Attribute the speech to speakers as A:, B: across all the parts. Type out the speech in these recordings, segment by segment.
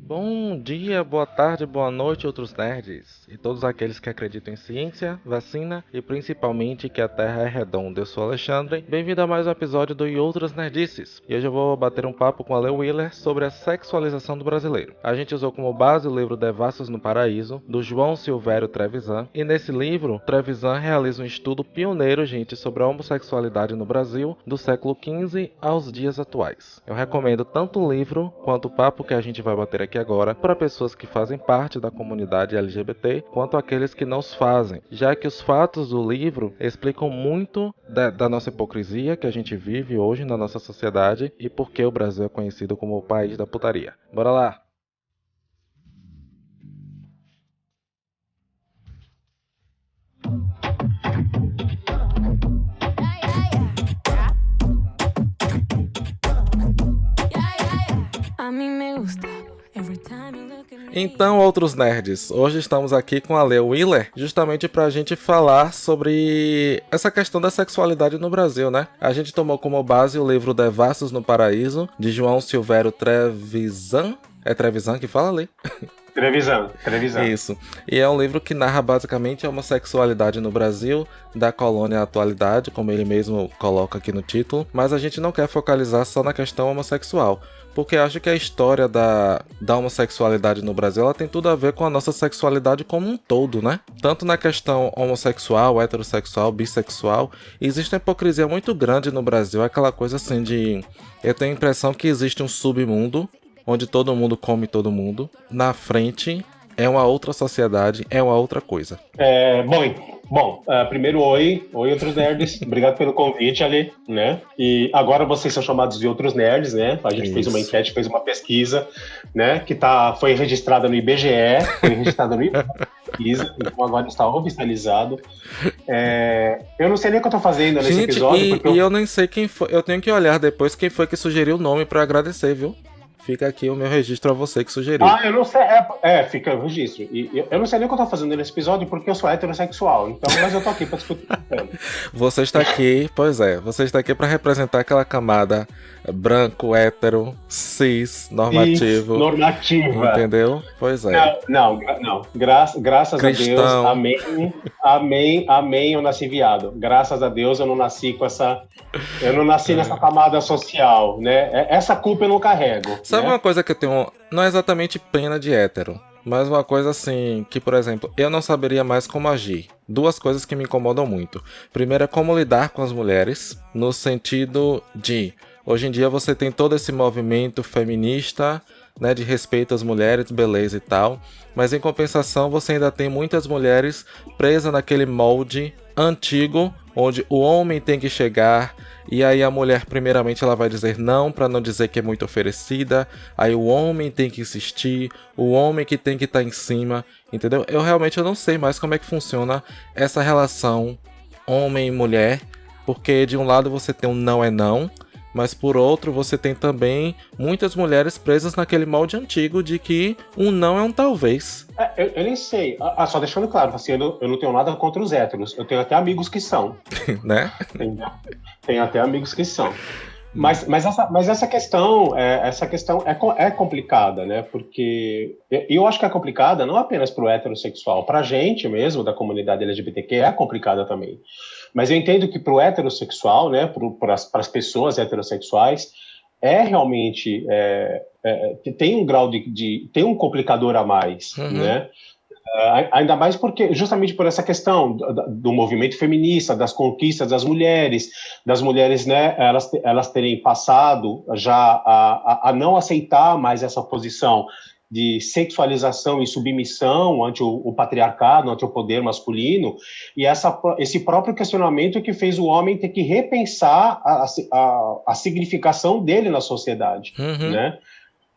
A: Bom dia, boa tarde, boa noite, outros nerds. E todos aqueles que acreditam em ciência, vacina e principalmente que a Terra é redonda. Eu sou Alexandre. Bem-vindo a mais um episódio do E Outras Nerdices. E hoje eu vou bater um papo com a Leo Willer sobre a sexualização do brasileiro. A gente usou como base o livro Devassos no Paraíso, do João Silvério Trevisan. E nesse livro, Trevisan realiza um estudo pioneiro, gente, sobre a homossexualidade no Brasil, do século XV aos dias atuais. Eu recomendo tanto o livro quanto o papo que a gente vai bater aqui agora para pessoas que fazem parte da comunidade LGBT, quanto aqueles que não os fazem, já que os fatos do livro explicam muito da nossa hipocrisia que a gente vive hoje na nossa sociedade e por que o Brasil é conhecido como o país da putaria. Bora lá!
B: A mí me gusta. Every time you look at me.
A: Então, outros nerds, hoje estamos aqui com a Leo Willer justamente para a gente falar sobre essa questão da sexualidade no Brasil, né? A gente tomou como base o livro Devassos no Paraíso, de João Silvério Trevisan. É Trevisan que fala ali?
C: Trevisan.
A: Isso. E é um livro que narra basicamente a homossexualidade no Brasil, da colônia à atualidade, como ele mesmo coloca aqui no título, mas a gente não quer focalizar só na questão homossexual, porque acho que a história da homossexualidade no Brasil ela tem tudo a ver com a nossa sexualidade como um todo, né? Tanto na questão homossexual, heterossexual, bissexual, existe uma hipocrisia muito grande no Brasil, aquela coisa assim de... Eu tenho a impressão que existe um submundo onde todo mundo come todo mundo. Na frente é uma outra sociedade, é uma outra coisa.
C: Primeiro, oi, outros nerds. Obrigado pelo convite, Ali, né? E agora vocês são chamados de outros nerds, né? A gente fez uma enquete, fez uma pesquisa, né? Que foi registrada no IBGE, foi registrada no IBGE, então agora está oficializado. Eu não sei nem o que eu tô fazendo nesse episódio.
A: E eu nem sei quem foi. Eu tenho que olhar depois quem foi que sugeriu o nome pra agradecer, viu? Fica aqui o meu registro a você que sugeriu.
C: Eu não sei. Fica o registro. E eu não sei nem o que eu tô fazendo nesse episódio porque eu sou heterossexual. Então, mas eu tô aqui pra discutir.
A: Você está aqui, você está aqui pra representar aquela camada branco, hétero, cis, normativo.
C: Isso, normativa.
A: Entendeu? Pois é.
C: Não. Graças
A: Cristão.
C: a Deus. Amém. Eu nasci viado. Graças a Deus eu não nasci com essa. Eu não nasci nessa camada social, né? Essa culpa eu não carrego.
A: Sabe
C: né?
A: uma coisa que eu tenho, não é exatamente pena de hétero, mas uma coisa assim, que por exemplo, eu não saberia mais como agir. Duas coisas que me incomodam muito. Primeiro é como lidar com as mulheres, no sentido de, hoje em dia você tem todo esse movimento feminista, né, de respeito às mulheres, beleza e tal, mas em compensação você ainda tem muitas mulheres presas naquele molde antigo, onde o homem tem que chegar, e aí a mulher primeiramente ela vai dizer não, para não dizer que é muito oferecida, aí o homem tem que insistir, o homem que tem que estar em cima, entendeu? Eu realmente não sei mais como é que funciona essa relação homem e mulher, porque de um lado você tem um não é não, mas por outro você tem também muitas mulheres presas naquele molde antigo de que um não é um talvez.
C: Eu nem sei. Só deixando claro, assim, eu não tenho nada contra os héteros. Eu tenho até amigos que são.
A: Né?
C: Tenho até amigos que são. Mas essa questão é complicada, né? Porque eu acho que é complicada não apenas para o heterossexual, para a gente mesmo, da comunidade LGBTQ, é complicada também. Mas eu entendo que para o heterossexual, né, para as pessoas heterossexuais, realmente tem um grau tem um complicador a mais, né? Ainda mais porque, justamente por essa questão do movimento feminista, das conquistas das mulheres, né, elas terem passado já a não aceitar mais essa posição de sexualização e submissão ante o patriarcado, ante o poder masculino, e esse próprio questionamento que fez o homem ter que repensar a significação dele na sociedade, né?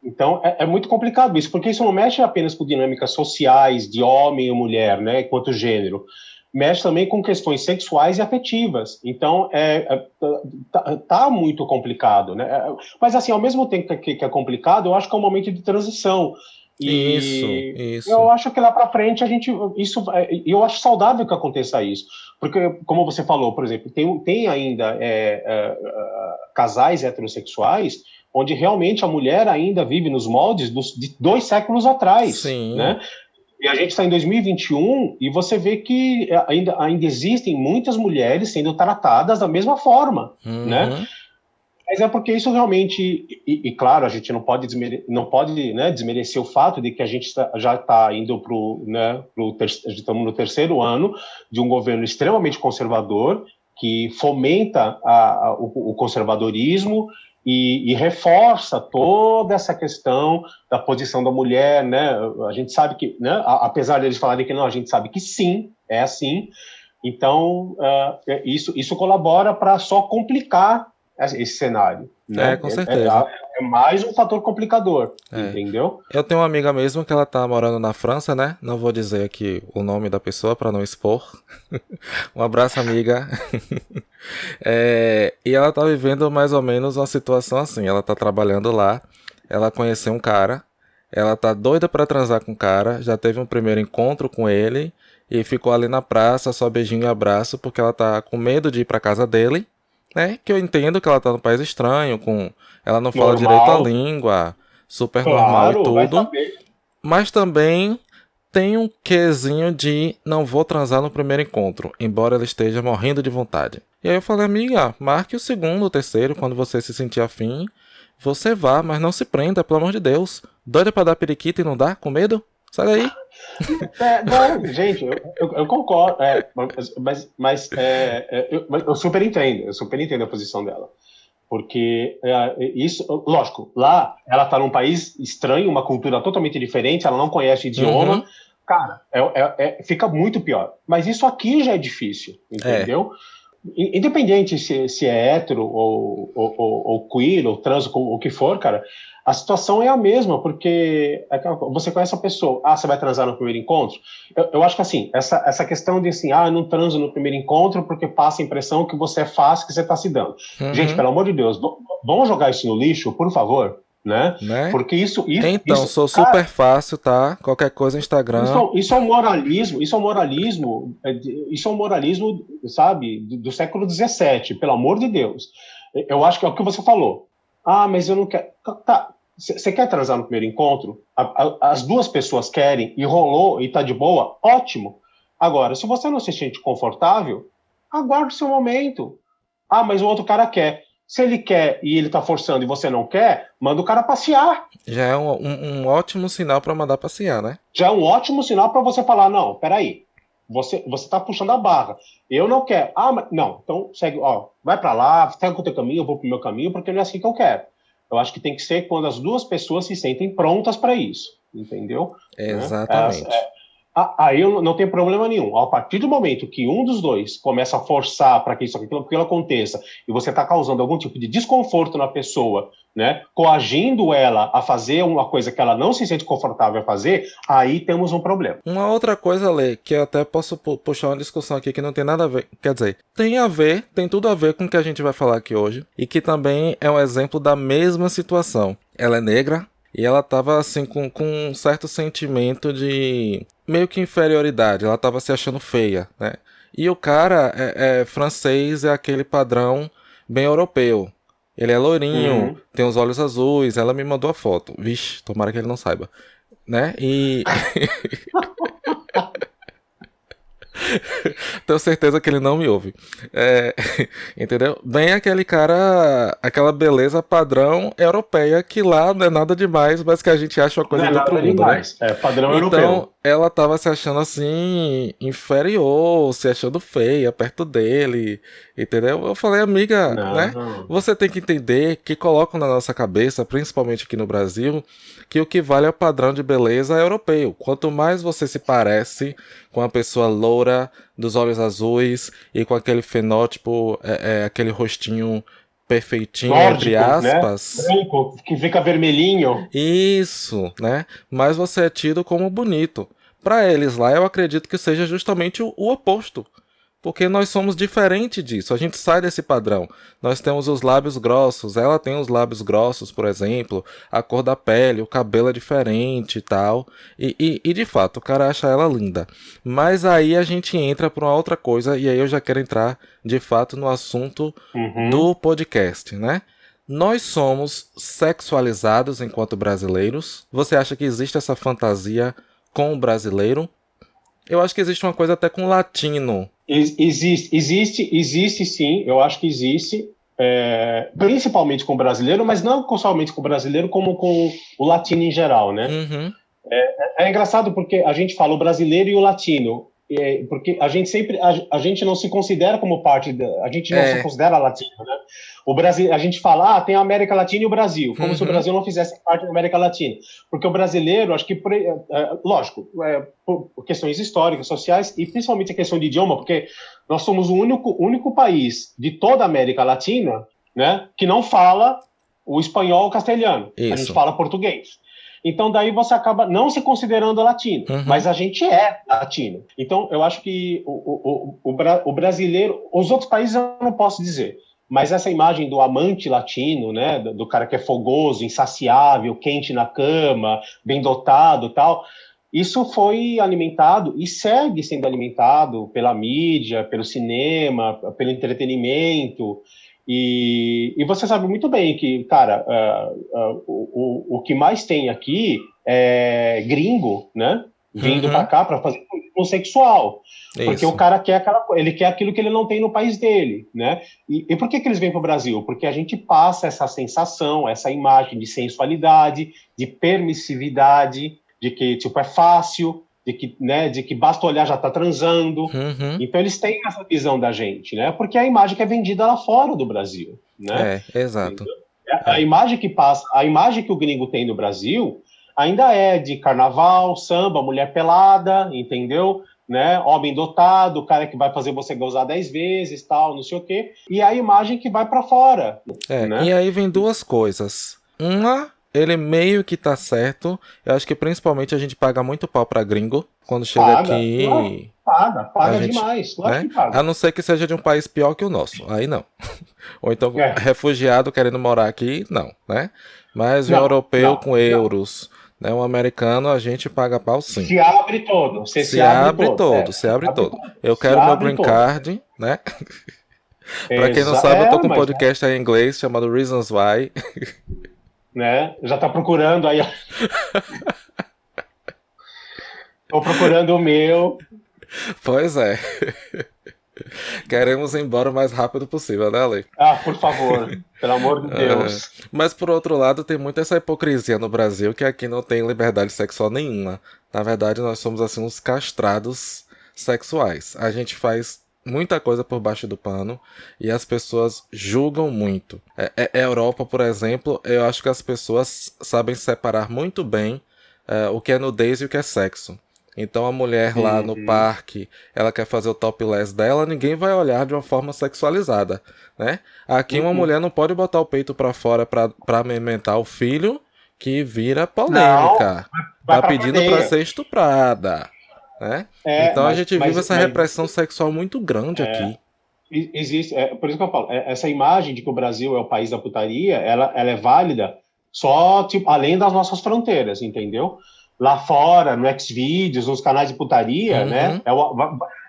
C: Então, é muito complicado isso, porque isso não mexe apenas com dinâmicas sociais de homem e mulher, né, enquanto gênero, mexe também com questões sexuais e afetivas. Então, tá muito complicado, né? Mas, assim, ao mesmo tempo que é complicado, eu acho que é um momento de transição.
A: Isso.
C: Eu acho que lá para frente eu acho saudável que aconteça isso, porque, como você falou, por exemplo, tem ainda casais heterossexuais onde realmente a mulher ainda vive nos moldes de 2 séculos atrás,
A: Sim.
C: né? E a gente está em 2021 e você vê que ainda existem muitas mulheres sendo tratadas da mesma forma, né? Mas é porque isso realmente, claro, a gente não pode, desmerecer o fato de que a gente já está indo estamos no 3º ano de um governo extremamente conservador, que fomenta o conservadorismo e reforça toda essa questão da posição da mulher, né? A gente sabe que, né, apesar deles falarem que não, a gente sabe que sim, é assim. Então, isso colabora para só complicar esse cenário, né?
A: Com certeza.
C: É mais um fator complicador, entendeu?
A: Eu tenho uma amiga mesmo que ela tá morando na França, né? Não vou dizer aqui o nome da pessoa para não expor. Um abraço, amiga. E ela tá vivendo mais ou menos uma situação assim. Ela tá trabalhando lá, ela conheceu um cara, ela tá doida pra transar com o cara, já teve um primeiro encontro com ele e ficou ali na praça, só beijinho e abraço, porque ela tá com medo de ir pra casa dele, né? Que eu entendo que ela tá num país estranho, ela não fala direito a língua, super normal e tudo. Mas também tem um quezinho de não vou transar no primeiro encontro, embora ela esteja morrendo de vontade. E aí eu falei, amiga, marque o 2º, o 3º, quando você se sentir afim, você vá, mas não se prenda, pelo amor de Deus. Doida pra dar periquita e não dá? Com medo? Sai daí.
C: Não, gente, eu concordo, mas eu super entendo a posição dela, porque isso, lógico, lá ela tá num país estranho, uma cultura totalmente diferente, ela não conhece idioma, cara, fica muito pior, mas isso aqui já é difícil, entendeu? Independente se é hétero ou queer ou trans ou o que for, cara, a situação é a mesma, porque você conhece a pessoa, você vai transar no primeiro encontro? Eu acho que assim, essa questão de assim, eu não transo no primeiro encontro porque passa a impressão que você é fácil, que você está se dando. Gente, pelo amor de Deus, vamos jogar isso no lixo, por favor, né? Porque isso
A: então, sou super fácil, tá? Qualquer coisa no Instagram.
C: Isso é um moralismo, sabe, do século XVII, pelo amor de Deus. Eu acho que é o que você falou. Mas eu não quero. Tá, você quer transar no primeiro encontro? As 2 pessoas querem e rolou e tá de boa? Ótimo. Agora, se você não se sente confortável, aguarde o seu momento. Mas o outro cara quer. Se ele quer e ele tá forçando e você não quer, manda o cara passear.
A: Já é um ótimo sinal para mandar passear, né?
C: Já é um ótimo sinal para você falar, não, peraí, você tá puxando a barra. Eu não quero. Não, então segue, vai para lá, segue o teu caminho, eu vou pro meu caminho, porque não é assim que eu quero. Eu acho que tem que ser quando as 2 pessoas se sentem prontas para isso, entendeu?
A: Exatamente.
C: Aí eu não tem problema nenhum. A partir do momento que um dos 2 começa a forçar para que aquilo aconteça e você está causando algum tipo de desconforto na pessoa, né, coagindo ela a fazer uma coisa que ela não se sente confortável a fazer, aí temos um problema.
A: Uma outra coisa, Lê, que eu até posso puxar uma discussão aqui que não tem nada a ver, quer dizer, tem tudo a ver com o que a gente vai falar aqui hoje e que também é um exemplo da mesma situação. Ela é negra e ela tava assim com um certo sentimento de meio que inferioridade, ela tava se achando feia, né? E o cara é francês, é aquele padrão bem europeu. Ele é loirinho, tem os olhos azuis, ela me mandou a foto. Vixe, tomara que ele não saiba, né? E tenho certeza que ele não me ouve. Entendeu? Bem aquele cara, aquela beleza padrão europeia que lá não é nada demais, mas que a gente acha uma coisa do outro mundo, né?
C: Padrão
A: então,
C: europeu.
A: Ela tava se achando assim, inferior, se achando feia perto dele, entendeu? Eu falei, amiga, né? Você tem que entender que colocam na nossa cabeça, principalmente aqui no Brasil, que o que vale é o padrão de beleza europeu. Quanto mais você se parece com a pessoa loura, dos olhos azuis e com aquele fenótipo, aquele rostinho perfeitinho, nórdico, entre aspas,
C: né? Branco, que fica vermelhinho.
A: Isso, né? Mas você é tido como bonito. Para eles lá, eu acredito que seja justamente o oposto. Porque nós somos diferentes disso, a gente sai desse padrão. Nós temos os lábios grossos, ela tem os lábios grossos, por exemplo, a cor da pele, o cabelo é diferente e tal. E de fato, o cara acha ela linda. Mas aí a gente entra para uma outra coisa, e aí eu já quero entrar de fato no assunto do podcast, né? Nós somos sexualizados enquanto brasileiros? Você acha que existe essa fantasia com o brasileiro? Eu acho que existe uma coisa até com o latino.
C: Existe sim, eu acho que existe, principalmente com o brasileiro, mas não somente com o brasileiro, como com o latino em geral, né?
A: Uhum.
C: É engraçado porque a gente fala o brasileiro e o latino, porque a gente sempre, a gente não se considera como parte a gente não se considera latino, né? O Brasil, a gente fala, tem a América Latina e o Brasil, como se o Brasil não fizesse parte da América Latina, porque o brasileiro, acho que, lógico, por questões históricas, sociais e principalmente a questão de idioma, porque nós somos o único país de toda a América Latina, né, que não fala o espanhol ou o castelhano, a gente fala português. Então, daí você acaba não se considerando latino, mas a gente é latino. Então, eu acho que o brasileiro, os outros países eu não posso dizer, mas essa imagem do amante latino, né, do cara que é fogoso, insaciável, quente na cama, bem dotado e tal, isso foi alimentado e segue sendo alimentado pela mídia, pelo cinema, pelo entretenimento. E você sabe muito bem que, cara, o que mais tem aqui é gringo, né? Vindo para cá para fazer turismo sexual. Porque o cara quer ele quer aquilo que ele não tem no país dele, né? E por que eles vêm para o Brasil? Porque a gente passa essa sensação, essa imagem de sensualidade, de permissividade, de que tipo é fácil, de que basta olhar já está transando. Então eles têm essa visão da gente, né? Porque é a imagem que é vendida lá fora do Brasil, né?
A: Exato.
C: A imagem que passa, a imagem que o gringo tem do Brasil ainda é de carnaval, samba, mulher pelada, entendeu? Né? Homem dotado, o cara que vai fazer você gozar 10 vezes, tal, não sei o quê. E a imagem que vai para fora. Né?
A: E aí vem duas coisas. Uma, ele meio que tá certo. Eu acho que principalmente a gente paga muito pau pra gringo quando chega aqui.
C: Paga demais.
A: Né? A não ser que seja de um país pior que o nosso. Aí não. Ou então refugiado querendo morar aqui, não, né? Mas um europeu com euros, né? Um americano, a gente paga pau sim.
C: Se abre todo.
A: Se abre todo. Eu quero meu green card, né? Pra quem não sabe, eu tô com um podcast aí em inglês chamado Reasons Why.
C: Né? Já tá procurando aí. Tô procurando o meu.
A: Pois é. Queremos ir embora o mais rápido possível, né, Ale?
C: Por favor. Pelo amor de Deus.
A: Mas, por outro lado, tem muita essa hipocrisia no Brasil, que aqui não tem liberdade sexual nenhuma. Na verdade, nós somos, assim, uns castrados sexuais. A gente faz muita coisa por baixo do pano e as pessoas julgam muito. Europa, por exemplo, eu acho que as pessoas sabem separar muito bem o que é nudez e o que é sexo. Então a mulher lá no parque, ela quer fazer o topless dela, ninguém vai olhar de uma forma sexualizada, né? Aqui uma mulher não pode botar o peito pra fora pra amamentar o filho, que vira polêmica. Tá pedindo pra ser estuprada, né? Então a gente vive essa repressão sexual muito grande aqui.
C: Existe, por isso que eu falo, essa imagem de que o Brasil é o país da putaria, ela é válida só tipo, além das nossas fronteiras, entendeu? Lá fora, no Xvideos, nos canais de putaria, né?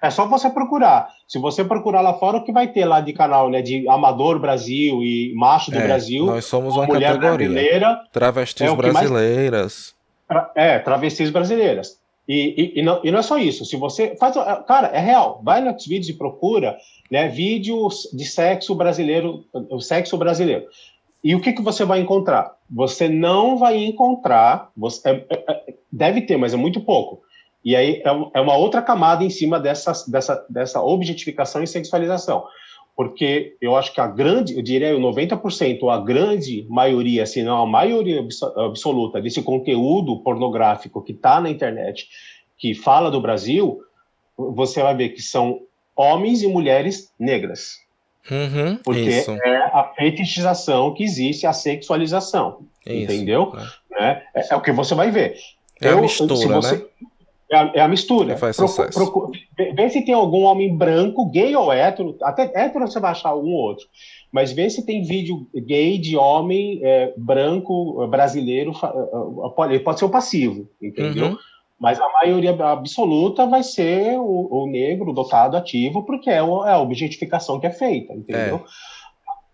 C: É só você procurar. Se você procurar lá fora, o que vai ter lá de canal, né? De Amador Brasil e Macho do Brasil.
A: Nós somos uma
C: mulher
A: categoria.
C: Brasileira.
A: Travestis brasileiras.
C: Travestis brasileiras. E não é só isso. Se você faz. Cara, é real. Vai no Xvideos e procura, né, vídeos de sexo brasileiro. O sexo brasileiro. E o que você vai encontrar? Você não vai encontrar, deve ter, mas é muito pouco. E aí é uma outra camada em cima dessa objetificação e sexualização. Porque eu acho que eu diria 90%, a grande maioria, se não a maioria absoluta desse conteúdo pornográfico que está na internet, que fala do Brasil, você vai ver que são homens e mulheres negras. Porque é a fetichização que existe, a sexualização, entendeu? Né? É o que você vai ver.
A: A mistura, né?
C: É a mistura.
A: Faz sucesso.
C: Vê se tem algum homem branco, gay ou hétero, até hétero você vai achar um ou outro, mas vê se tem vídeo gay de homem branco, brasileiro, ele pode ser o passivo, entendeu? Mas a maioria absoluta vai ser o negro dotado ativo, porque é a objetificação que é feita, entendeu?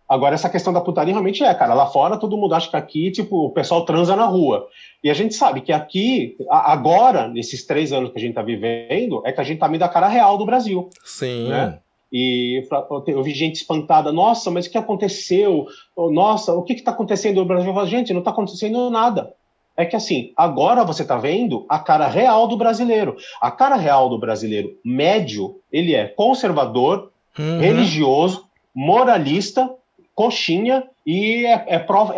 C: Agora, essa questão da putaria realmente cara. Lá fora, todo mundo acha que aqui, tipo, o pessoal transa na rua. E a gente sabe que aqui, agora, nesses 3 anos que a gente tá vivendo, é que a gente tá vendo a cara real do Brasil,
A: Sim.
C: né? E eu vi gente espantada, nossa, mas o que aconteceu? Nossa, o que está acontecendo no Brasil? Eu falo, gente, não está acontecendo nada. É que assim, agora você está vendo a cara real do brasileiro. A cara real do brasileiro médio, ele é conservador, religioso, moralista, coxinha e é pró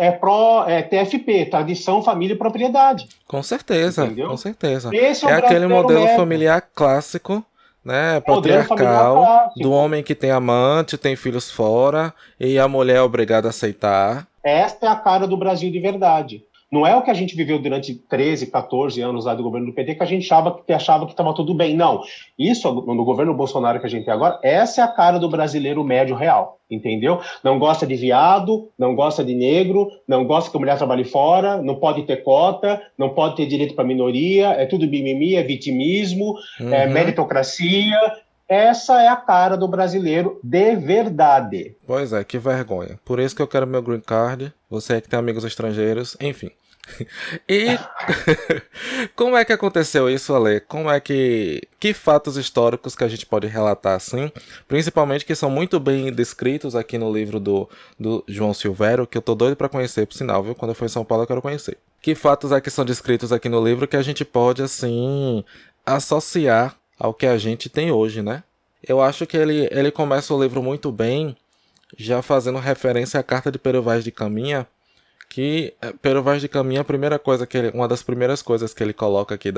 C: TFP, tradição, família e propriedade.
A: Com certeza,
C: Entendeu?
A: com certeza.
C: Esse
A: É
C: o
A: aquele modelo
C: médio.
A: familiar clássico, né,
C: Modelo familiar
A: patriarcal,
C: clássico.
A: do homem que tem amante, tem filhos fora, e a mulher é obrigada a aceitar.
C: Esta é a cara do Brasil de verdade. Não é o que a gente viveu durante 13, 14 anos lá do governo do PT que a gente achava que estava tudo bem. Não. Isso, no governo Bolsonaro que a gente tem agora, essa é a cara do brasileiro médio real, entendeu? Não gosta de viado, não gosta de negro, não gosta que a mulher trabalhe fora, não pode ter cota, não pode ter direito para minoria, é tudo mimimi, é vitimismo, é meritocracia. Essa é a cara do brasileiro de verdade.
A: Pois é, que vergonha. Por isso que eu quero meu green card. Você é que tem amigos estrangeiros, enfim. E como é que aconteceu isso, Ale? Como é que fatos históricos que a gente pode relatar assim, principalmente que são muito bem descritos aqui no livro do João Silvério, que eu tô doido pra conhecer, por sinal, viu? Quando eu for em São Paulo eu quero conhecer. Que fatos é que são descritos aqui no livro que a gente pode, assim, associar ao que a gente tem hoje, né? Eu acho que ele começa o livro muito bem, já fazendo referência à carta de Pero Vaz de Caminha, que Pero Vaz de Caminha, uma das primeiras coisas que ele coloca aqui,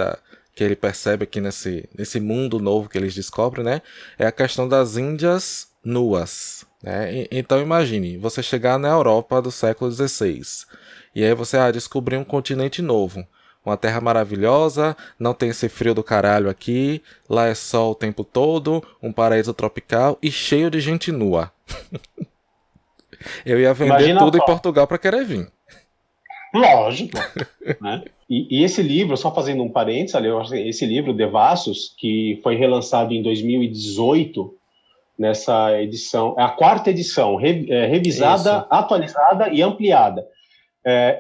A: que ele percebe aqui nesse mundo novo que eles descobrem, né, é a questão das Índias nuas, né? Então imagine, você chegar na Europa do século XVI, e aí você descobrir um continente novo, uma terra maravilhosa, não tem esse frio do caralho aqui, lá é sol o tempo todo, um paraíso tropical e cheio de gente nua. Eu ia vender
C: Imagina
A: tudo
C: só.
A: em Portugal pra querer vir.
C: Lógico. Né? E esse livro, só fazendo um parênteses, ali, esse livro, Devassos, que foi relançado em 2018, nessa edição, é a 4ª edição, revisada,
A: Isso.
C: atualizada e ampliada.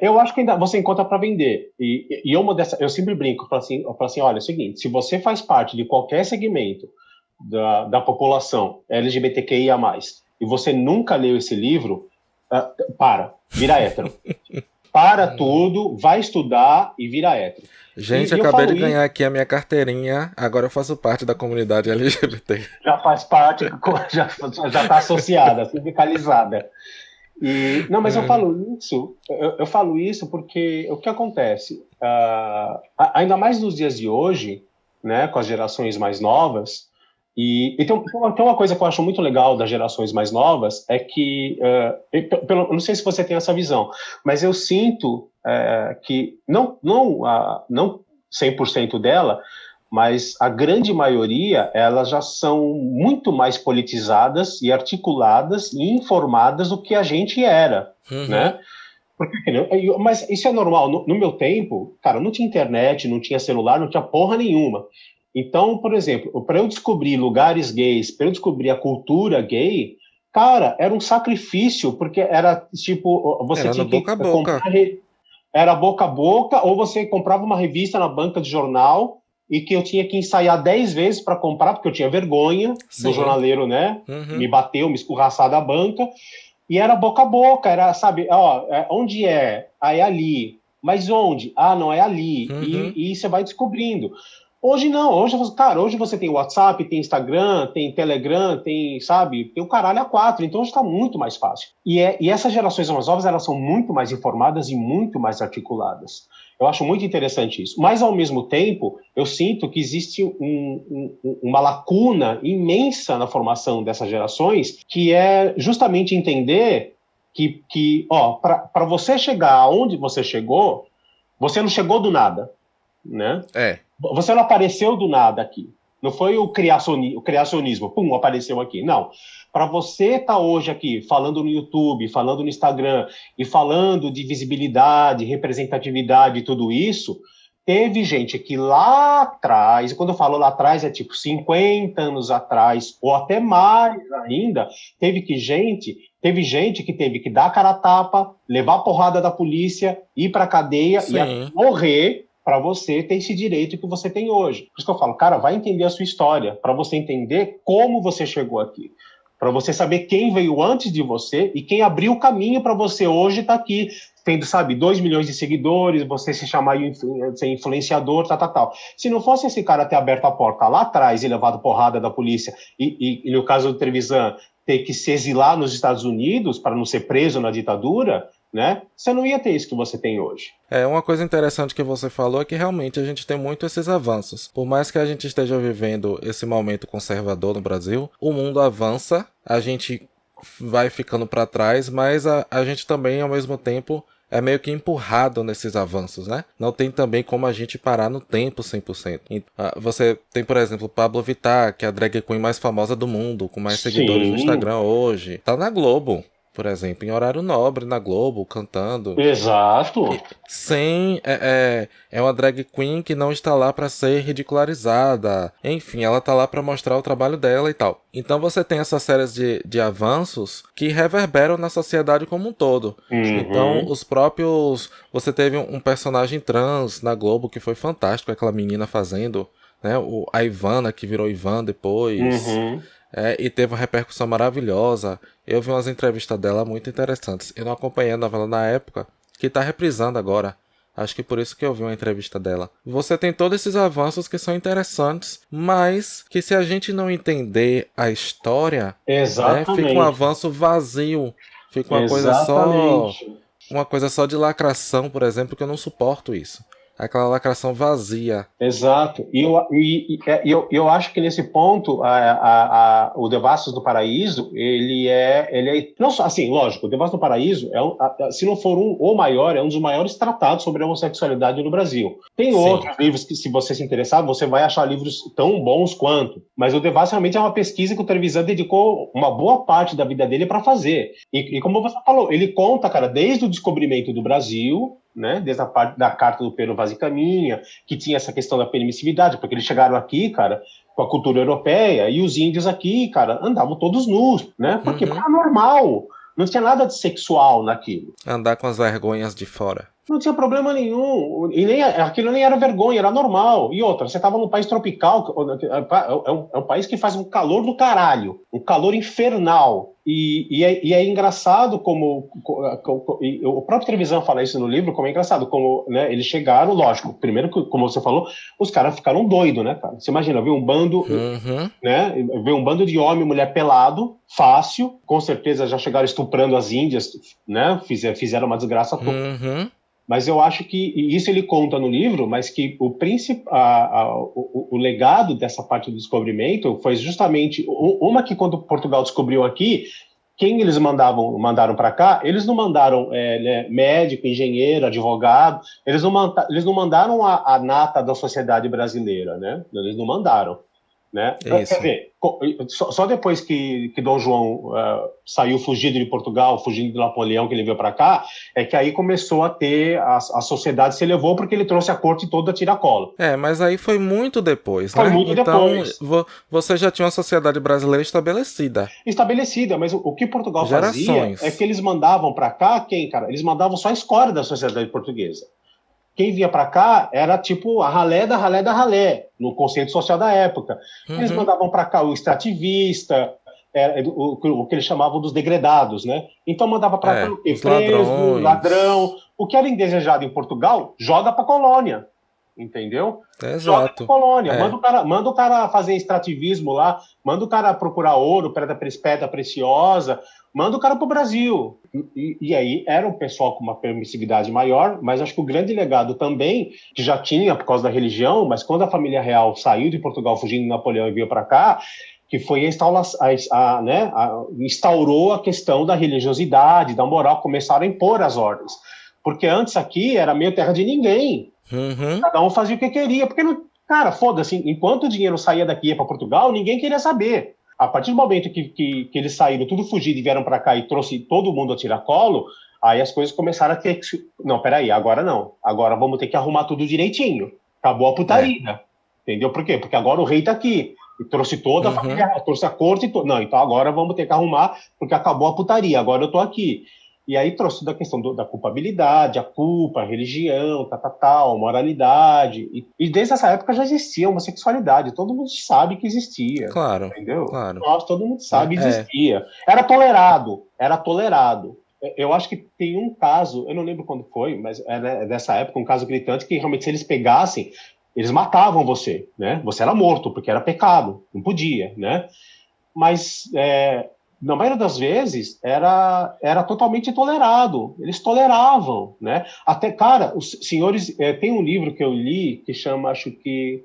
C: Eu acho que ainda você encontra para vender. E eu sempre brinco, eu falo assim, olha, é o seguinte, se você faz parte de qualquer segmento da população LGBTQIA+, e você nunca leu esse livro, vira hétero. Para tudo, vai estudar e vira hétero.
A: Gente, acabei de ganhar aqui a minha carteirinha, agora eu faço parte da comunidade LGBT.
C: Já faz parte, já está associada, sindicalizada. Não, mas eu falo isso porque o que acontece? Ainda mais nos dias de hoje, né, com as gerações mais novas, e tem uma coisa que eu acho muito legal das gerações mais novas, é que, não sei se você tem essa visão, mas eu sinto que, não 100% dela, mas a grande maioria, elas já são muito mais politizadas e articuladas e informadas do que a gente era, né? Mas isso é normal. No meu tempo, cara, não tinha internet, não tinha celular, não tinha porra nenhuma. Então, por exemplo, para eu descobrir lugares gays, para eu descobrir a cultura gay, cara, era um sacrifício, porque era tipo, você tinha que
A: boca a boca.
C: era boca a boca, ou você comprava uma revista na banca de jornal e que eu tinha que ensaiar 10 vezes para comprar, porque eu tinha vergonha do jornaleiro, né? Me bateu, me escorraçar da banca. E era boca a boca, era, sabe, onde é? Ah, é ali. Mas onde? Ah, não, é ali. E você vai descobrindo. Hoje não, hoje você tem WhatsApp, tem Instagram, tem Telegram, tem o caralho a 4, então hoje está muito mais fácil. E essas gerações mais novas, elas são muito mais informadas e muito mais articuladas. Eu acho muito interessante isso. Mas, ao mesmo tempo, eu sinto que existe uma lacuna imensa na formação dessas gerações, que é justamente entender que para você chegar aonde você chegou, você não chegou do nada, né? Você não apareceu do nada aqui. Não foi o criacionismo, pum, apareceu aqui. Não. Para você estar hoje aqui falando no YouTube, falando no Instagram e falando de visibilidade, representatividade e tudo isso, Teve gente que lá atrás, e quando eu falo lá atrás é tipo 50 anos atrás, ou até mais ainda, teve gente que teve que dar a cara a tapa, levar a porrada da polícia, ir para cadeia e até
A: Sim.
C: morrer para você ter esse direito que você tem hoje. Por isso que eu falo, cara, vai entender a sua história, para você entender como você chegou aqui. Para você saber quem veio antes de você e quem abriu o caminho para você hoje estar aqui, tendo, sabe, 2 milhões de seguidores, você se chamar de ser influenciador, tal. Se não fosse esse cara ter aberto a porta lá atrás e levado porrada da polícia, e no caso do Trevisan, ter que se exilar nos Estados Unidos para não ser preso na ditadura, né? Você não ia ter isso que você tem hoje.
A: Uma coisa interessante que você falou é que realmente a gente tem muito esses avanços. Por mais que a gente esteja vivendo esse momento conservador no Brasil, o mundo avança, a gente vai ficando para trás, mas a gente também, ao mesmo tempo, é meio que empurrado nesses avanços, né? Não tem também como a gente parar no tempo 100%. Você tem, por exemplo, Pablo Vittar, que é a drag queen mais famosa do mundo, com mais seguidores no
C: Sim,
A: Instagram hoje. Tá na Globo, por exemplo, em horário nobre na Globo, cantando.
C: exato.
A: Sem é uma drag queen que não está lá para ser ridicularizada. Enfim, ela tá lá para mostrar o trabalho dela e tal. Então você tem essas séries de avanços que reverberam na sociedade como um todo. Então
C: Uhum,
A: os próprios... Você teve um personagem trans na Globo que foi fantástico, aquela menina fazendo, né? A Ivana, que virou Ivan depois.
C: uhum.
A: E teve uma repercussão maravilhosa. Eu vi umas entrevistas dela muito interessantes. Eu não acompanhei a novela na época, que tá reprisando agora. Acho que por isso que eu vi uma entrevista dela. Você tem todos esses avanços que são interessantes, mas que se a gente não entender a história, né, fica um
C: Exatamente.
A: avanço vazio. Fica
C: Exatamente.
A: uma coisa só de lacração, por exemplo, que eu não suporto isso. Aquela lacração vazia.
C: Exato. E eu acho que nesse ponto o Devassos do Paraíso ele é não só assim, lógico, o Devassos do Paraíso se não for o maior, é um dos maiores tratados sobre a homossexualidade no Brasil. Tem
A: Sim.
C: outros livros que, se você se interessar, você vai achar livros tão bons quanto. Mas o Devassos realmente é uma pesquisa que o Trevisan dedicou uma boa parte da vida dele para fazer. E como você falou, ele conta, cara, desde o descobrimento do Brasil, né, desde a parte da Carta do Pero Vaz e Caminha, que tinha essa questão da permissividade, porque eles chegaram aqui, cara, com a cultura europeia, e os índios aqui, cara, andavam todos nus, né, porque
A: Uhum.
C: era normal, não tinha nada de sexual naquilo.
A: Andar com as vergonhas de fora.
C: Não tinha problema nenhum, e nem aquilo nem era vergonha, era normal. E outra, você estava num país tropical, é um país que faz um calor do caralho, um calor infernal. E é engraçado e o próprio Trevisan fala isso no livro, como é engraçado, como, né, eles chegaram, lógico, primeiro, como você falou, os caras ficaram doidos, né, cara? Você imagina, ver um bando,
A: Uhum.
C: né, ver um bando de homem e mulher pelado, fácil, com certeza já chegaram estuprando as índias, né, fizeram uma desgraça toda.
A: Uhum.
C: Mas eu acho que, e isso ele conta no livro, mas que o legado dessa parte do descobrimento foi justamente uma que, quando Portugal descobriu aqui, quem eles mandaram para cá, eles não mandaram médico, engenheiro, advogado, eles não mandaram a nata da sociedade brasileira, né? Eles não mandaram. Né? Quer
A: Isso.
C: dizer, só depois que Dom João saiu fugido de Portugal, fugindo de Napoleão, que ele veio para cá, é que aí começou a ter, a sociedade se elevou porque ele trouxe a corte toda a tiracolo.
A: Mas aí foi muito depois,
C: Foi
A: né?
C: muito
A: Então,
C: depois.
A: você já tinha uma sociedade brasileira estabelecida.
C: Estabelecida, mas o que Portugal fazia é que
A: Gerações.
C: eles mandavam para cá, quem, cara? Eles mandavam só a escória da sociedade portuguesa. Quem vinha para cá era tipo a ralé da ralé da ralé, no conceito social da época. Eles
A: Uhum.
C: mandavam para cá o extrativista, o que eles chamavam dos degredados, né? Então mandava para cá o quê?
A: Os
C: Preso, ladrão.
A: ladrões.
C: O que era indesejado em Portugal, joga para colônia, entendeu? Joga para
A: Exato.
C: colônia,
A: É.
C: manda o cara fazer extrativismo lá, manda o cara procurar ouro, pedra preciosa, manda o cara para o Brasil. E aí era um pessoal com uma permissividade maior, mas acho que o grande legado também, que já tinha por causa da religião, mas quando a família real saiu de Portugal fugindo de Napoleão e veio para cá, que foi instaurou a questão da religiosidade, da moral, começaram a impor as ordens. Porque antes aqui era meio terra de ninguém.
A: Uhum.
C: Cada um fazia o que queria. Porque, cara, foda-se, enquanto o dinheiro saía daqui e ia para Portugal, ninguém queria saber. A partir do momento que eles saíram tudo fugido e vieram para cá e trouxe todo mundo a tiracolo, Aí as coisas começaram a ter que... Não, peraí, agora não. Agora vamos ter que arrumar tudo direitinho. Acabou a putaria. Entendeu por quê? Porque agora o rei tá aqui. E trouxe toda a família, trouxe a corte e tudo. Não, então agora vamos ter que arrumar, porque acabou a putaria, agora eu tô aqui. E aí trouxe toda a questão da culpabilidade, a culpa, a religião, tal, moralidade. E desde essa época já existia homossexualidade, todo mundo sabe que existia.
A: Claro,
C: entendeu?
A: claro.
C: Nossa, todo mundo sabe que existia. Era tolerado, era tolerado. Eu acho que tem um caso, eu não lembro quando foi, mas é dessa época, um caso gritante, que realmente se eles pegassem, eles matavam você, né? Você era morto, porque era pecado, não podia, né? Mas, na maioria das vezes, era totalmente tolerado. Eles toleravam, né? Até, cara, os senhores... tem um livro que eu li, que chama, acho que...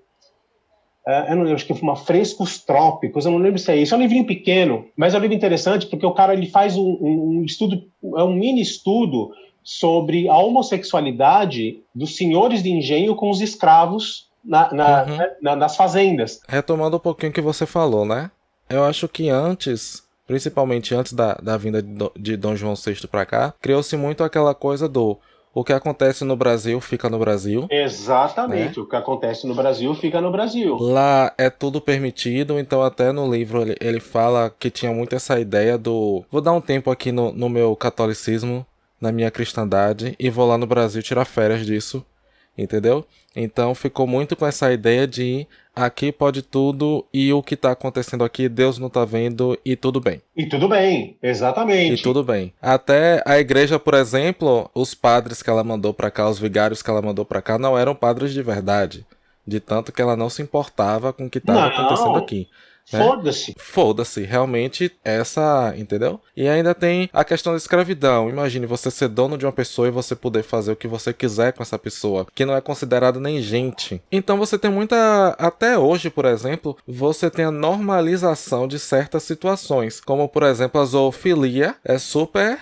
C: eu não lembro, acho que foi Frescos Trópicos, eu não lembro se é isso. É um livrinho pequeno, mas é um livro interessante, porque o cara ele faz um estudo, um mini estudo sobre a homossexualidade dos senhores de engenho com os escravos nas fazendas.
A: Retomando um pouquinho o que você falou, né? Eu acho que antes, principalmente antes da vinda de Dom João VI para cá, criou-se muito aquela coisa do o que acontece no Brasil fica no Brasil.
C: Exatamente,
A: né?
C: O que acontece no Brasil fica no Brasil.
A: Lá é tudo permitido, então até no livro ele fala que tinha muito essa ideia do... Vou dar um tempo aqui no meu catolicismo, na minha cristandade, e vou lá no Brasil tirar férias disso, entendeu? Então ficou muito com essa ideia de aqui pode tudo e o que tá acontecendo aqui Deus não tá vendo e tudo bem.
C: E tudo bem, exatamente.
A: E tudo bem. Até a igreja, por exemplo, os padres que ela mandou pra cá, os vigários que ela mandou pra cá, não eram padres de verdade. De tanto que ela não se importava com o que estava acontecendo aqui. Né?
C: Foda-se.
A: Foda-se, realmente essa, entendeu? E ainda tem a questão da escravidão. Imagine você ser dono de uma pessoa e você poder fazer o que você quiser com essa pessoa, que não é considerado nem gente. Então você tem muita... Até hoje, por exemplo, você tem a normalização de certas situações, como por exemplo a zoofilia é super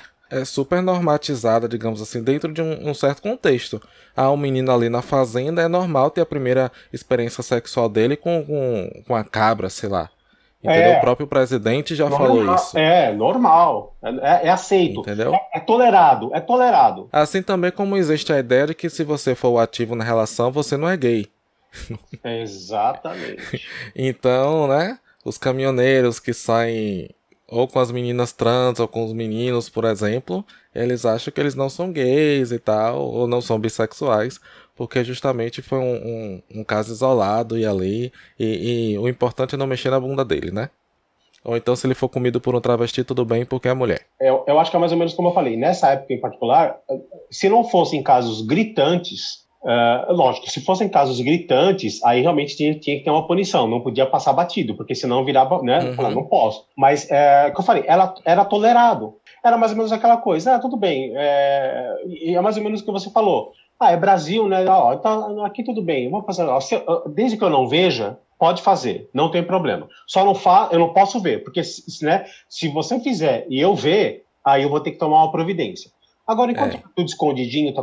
A: normatizada, digamos assim, dentro de um certo contexto. Um menino ali na fazenda, é normal ter a primeira experiência sexual dele com a cabra, sei lá. Entendeu? O próprio presidente já falou isso.
C: É normal. É aceito.
A: Entendeu?
C: É tolerado. É tolerado.
A: Assim também como existe a ideia de que se você for o ativo na relação, você não é gay.
C: Exatamente.
A: Então, né? Os caminhoneiros que saem ou com as meninas trans ou com os meninos, por exemplo, eles acham que eles não são gays e tal, ou não são bissexuais, porque justamente foi um caso isolado e ali, e o importante é não mexer na bunda dele, né? Ou então se ele for comido por um travesti, tudo bem, porque é mulher.
C: Eu acho que é mais ou menos como eu falei, nessa época em particular, se não fossem casos gritantes, lógico, se fossem casos gritantes, aí realmente tinha que ter uma punição, não podia passar batido, porque senão virava, né, falar, não posso. Mas, como eu falei, era tolerado. Era mais ou menos aquela coisa, tudo bem, e é mais ou menos o que você falou. É Brasil, né, então, aqui tudo bem, vamos fazer, desde que eu não veja, pode fazer, não tem problema. Só eu não posso ver, porque né, se você fizer e eu ver, aí eu vou ter que tomar uma providência. Agora, enquanto tudo escondidinho,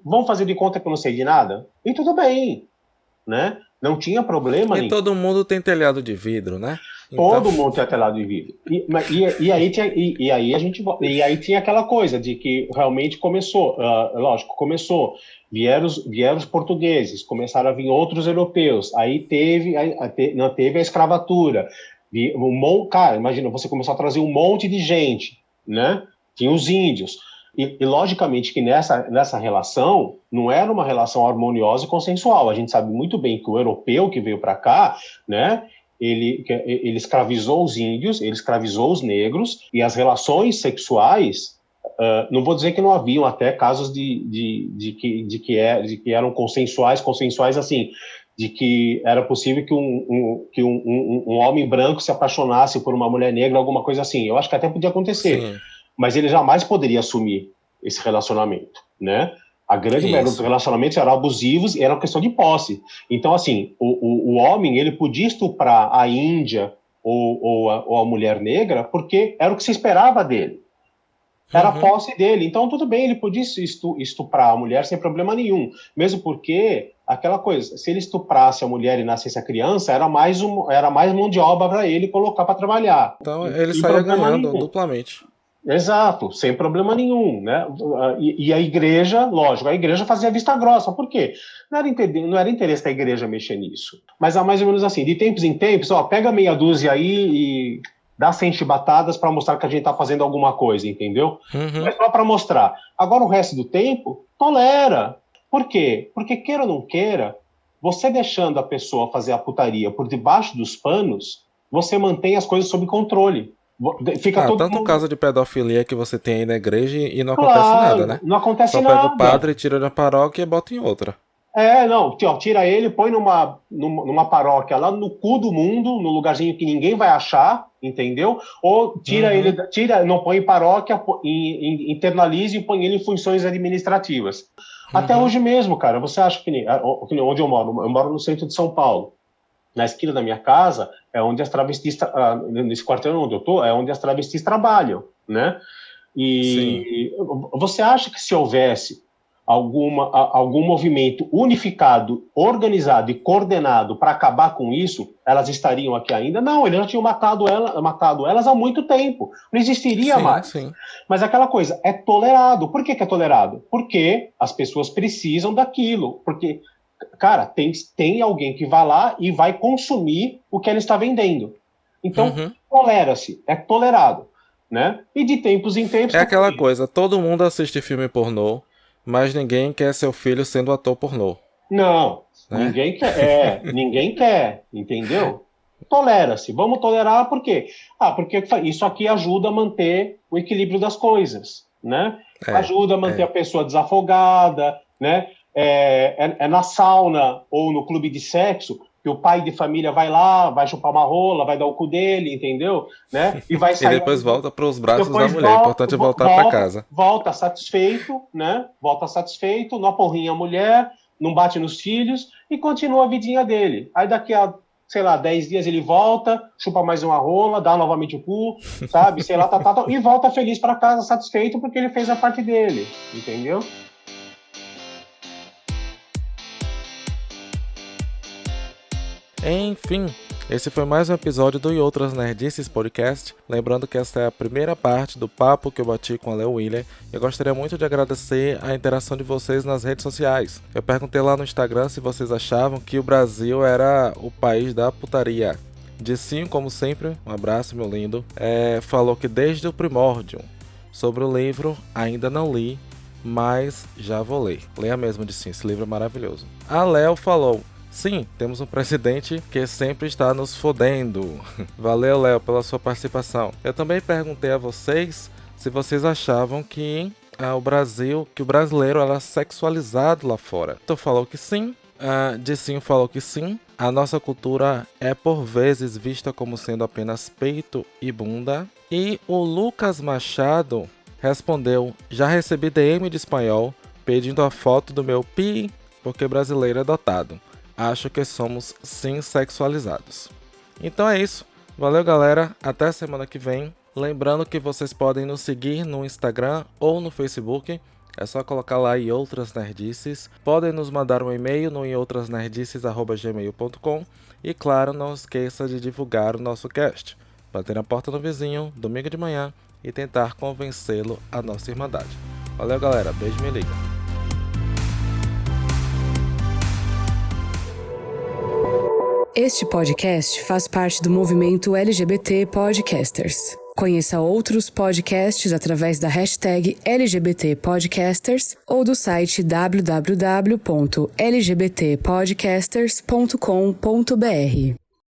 C: vamos fazer de conta que eu não sei de nada? E tudo bem, né? Não tinha problema nenhum.
A: E todo mundo tem telhado de vidro, né?
C: Todo mundo tem telhado de vidro. E aí tinha aquela coisa de que realmente começou, lógico, vieram os portugueses, começaram a vir outros europeus, aí teve a escravatura. Cara, imagina, você começou a trazer um monte de gente, né? Tinha os índios. E logicamente que nessa relação não era uma relação harmoniosa e consensual. A gente sabe muito bem que o europeu que veio para cá, né, ele escravizou os índios, ele escravizou os negros, e as relações sexuais, não vou dizer que não haviam até casos de que eram consensuais assim, de que era possível que um homem branco se apaixonasse por uma mulher negra, alguma coisa assim. Eu acho que até podia acontecer. Sim. Mas ele jamais poderia assumir esse relacionamento, né? A grande maioria dos relacionamentos eram abusivos e era uma questão de posse. Então, assim, o homem, ele podia estuprar a índia ou a mulher negra porque era o que se esperava dele. Era a posse dele. Então, tudo bem, ele podia estuprar a mulher sem problema nenhum. Mesmo porque, aquela coisa, se ele estuprasse a mulher e nascesse a criança, era mais mão de obra para ele colocar para trabalhar.
A: Então, ele saía ganhando duplamente.
C: Exato, sem problema nenhum, né? E a igreja, lógico, a igreja fazia vista grossa. Por quê? Não era interesse da igreja mexer nisso. Mas mais ou menos assim, de tempos em tempos, ó, pega meia dúzia aí e dá 100 chibatadas para mostrar que a gente tá fazendo alguma coisa, entendeu? Mas só para mostrar. Agora o resto do tempo, tolera. Por quê? Porque queira ou não queira, você deixando a pessoa fazer a putaria por debaixo dos panos, você mantém as coisas sob controle. Fica todo
A: Tanto o
C: mundo...
A: caso de pedofilia que você tem aí na igreja e não acontece
C: Claro,
A: nada, né?
C: não acontece
A: Só
C: nada.
A: pega o padre, tira da paróquia e bota em outra.
C: Não, tira ele, põe numa paróquia lá no cu do mundo, no lugarzinho que ninguém vai achar, entendeu? Ou não põe em paróquia, internalize e põe ele em funções administrativas. Até hoje mesmo, cara, você acha que onde eu moro no centro de São Paulo. Na esquina da minha casa é onde as travestis, nesse quartel onde eu tô, é onde as travestis trabalham, né? E você acha que se houvesse algum movimento unificado, organizado e coordenado para acabar com isso, elas estariam aqui ainda? Não, eles já tinham matado elas há muito tempo. Não existiria mais.
A: Sim.
C: Mas aquela coisa, é tolerado. Por que é tolerado? Porque as pessoas precisam daquilo. Porque, cara, tem alguém que vai lá e vai consumir o que ela está vendendo. Então, tolera-se, é tolerado. Né? E de tempos em tempos...
A: É aquela coisa, todo mundo assiste filme pornô, mas ninguém quer seu filho sendo ator pornô.
C: Não,
A: né?
C: Ninguém quer, entendeu? Tolera-se, vamos tolerar por quê? Porque isso aqui ajuda a manter o equilíbrio das coisas, né? Ajuda a manter a pessoa desafogada, né? É na sauna ou no clube de sexo que o pai de família vai lá, vai chupar uma rola, vai dar o cu dele, entendeu? Né? E vai sair.
A: E depois volta para os braços da mulher. É importante voltar para casa.
C: Volta satisfeito, né? Volta satisfeito, não aporrinha a mulher, não bate nos filhos e continua a vidinha dele. Aí daqui a, 10 dias ele volta, chupa mais uma rola, dá novamente o cu, sabe? E volta feliz para casa, satisfeito, porque ele fez a parte dele, entendeu?
A: Enfim, esse foi mais um episódio do E Outras Nerdices Podcast. Lembrando que esta é a primeira parte do papo que eu bati com a Léo Willer. Eu gostaria muito de agradecer a interação de vocês nas redes sociais. Eu perguntei lá no Instagram se vocês achavam que o Brasil era o país da putaria. Dicinho, como sempre, um abraço, meu lindo, falou que desde o primórdio. Sobre o livro, ainda não li, mas já vou ler. Leia mesmo, Dicinho, esse livro é maravilhoso. A Léo falou: sim, temos um presidente que sempre está nos fodendo. Valeu, Léo, pela sua participação. Eu também perguntei a vocês se vocês achavam que o brasileiro era sexualizado lá fora. Então falou que sim. Dicinho falou que sim. A nossa cultura é por vezes vista como sendo apenas peito e bunda. E o Lucas Machado respondeu: já recebi DM de espanhol pedindo a foto do meu pi, porque brasileiro é dotado. Acho que somos sim sexualizados. Então é isso. Valeu, galera. Até semana que vem. Lembrando que vocês podem nos seguir no Instagram ou no Facebook. É só colocar lá E Outras Nerdices. Podem nos mandar um e-mail no eoutrasnerdices@gmail.com. E claro, não esqueça de divulgar o nosso cast. Bater na porta do vizinho, domingo de manhã, e tentar convencê-lo à nossa irmandade. Valeu, galera. Beijo, me liga.
D: Este podcast faz parte do movimento LGBT Podcasters. Conheça outros podcasts através da hashtag LGBT Podcasters ou do site www.lgbtpodcasters.com.br.